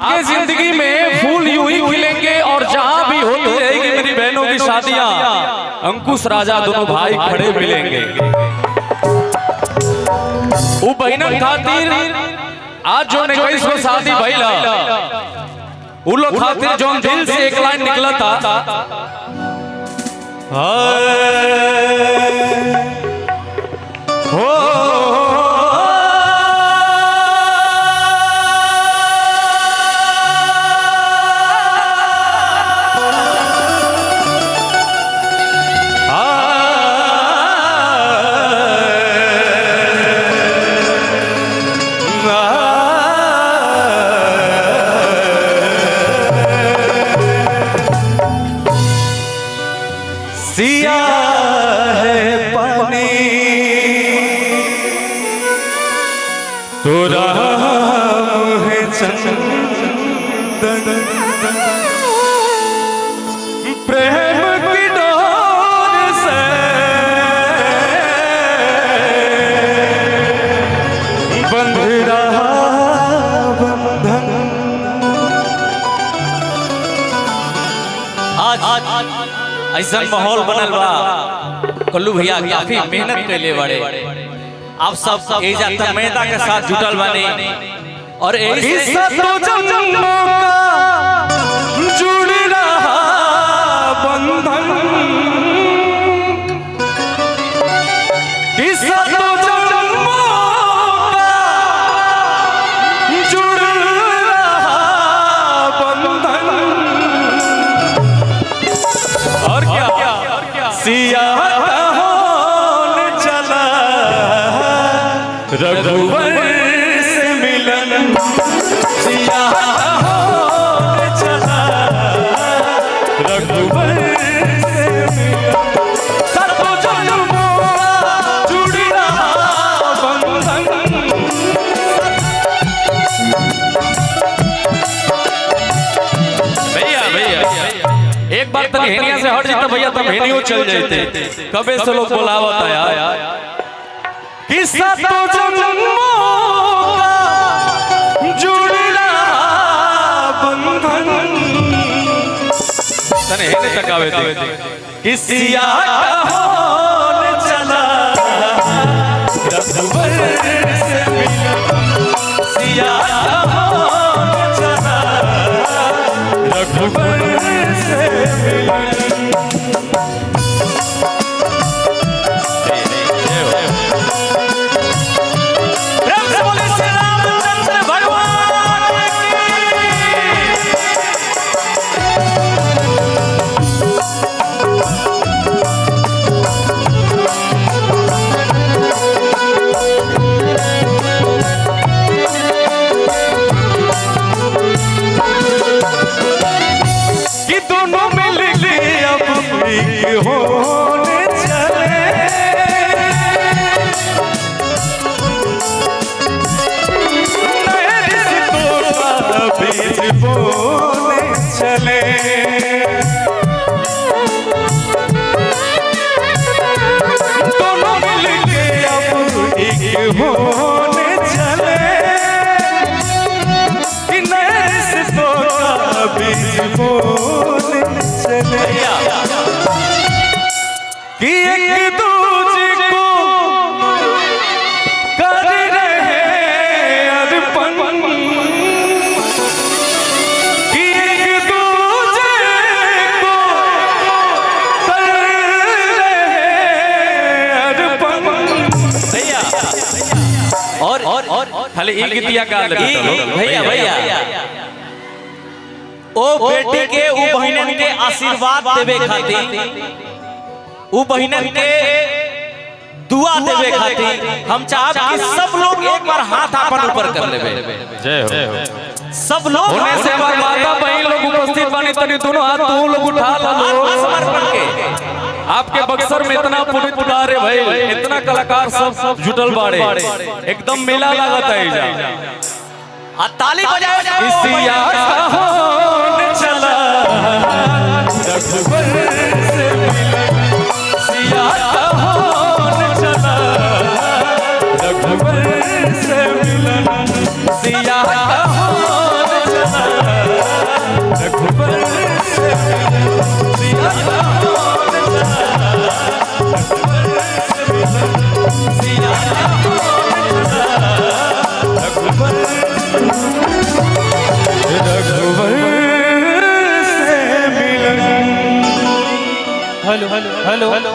आपकी जिंदगी में फूल यूं ही खिलेंगे और जहां भी होती रहेगी मेरी बहनों की शादियां, अंकुश राजा दोनों भाई खड़े मिलेंगे। वो बहनन खातिर आज जो 21 को शादी भइला, उ लोग खातिर जो दिल से एक लाइन निकला था, हो सिया है पानी तो राम है चंदन, प्रेम की डोर से बंध रहा बंधन। आज ऐसा माहौल बनल बा, कल्लू भैया काफी मेहनत कैले बड़े, आप सब एजा तन्मयता के साथ जुटल बानी और ऐसे तो जन्मों का जुड़ रहा बंधन, किस्सा तो जन्मों का जुड़ रहा बंधन। और क्या सिया होने चला रघुवर से मिलन, सिया होने चला रघुवर से मिलन, सर्व जन्मों का जुड़ रहा बंधन। एक बार तक हेनिया से हट जाता भैया, तब हेनियो चल जाते। कबे से लोग बोलावत है यार, किस्सा तो जन्मों का जुड़ रहा बंधन। तने हेने तक आवे थे किसिया होने चला रघुवर से मिलन, सिया होने चला रघुवर से मिलन। होने चले नए रिश्तों का बीज बोने चले, दोनों मिलके अब एक होने चले, कि नए रिश्तों का बीज बोने चले, कि एक दूजे को कर रहे अर्पण, कि एक दूजे को कर रहे अर्पण। भैया और खाली एक गीतिया का भैया ओ बेटी के ओ बहनन के आशीर्वाद देवे खातिर, उ बहनन के दुआ देवे खातिर हम चाहत कि सब लोग एक बार हाथ अपन ऊपर कर लेवे। जय हो। सब लोग होने से हमार माता बहन लोग उपस्थित बानी, तनी दोनों हाथ तू लोग उठा लो समर्पण के। आपके बक्सर में इतना पुनीत कार्य भाई, इतना कलाकार सब जुटल बाड़े, एकदम मेला लागत है इजा। ताली बजाओ। सिया होने चला रघुवर से मिलन, सिया होने चला रघुवर से मिलन, सिया होने चला हेलो हेलो हेलो हेलो,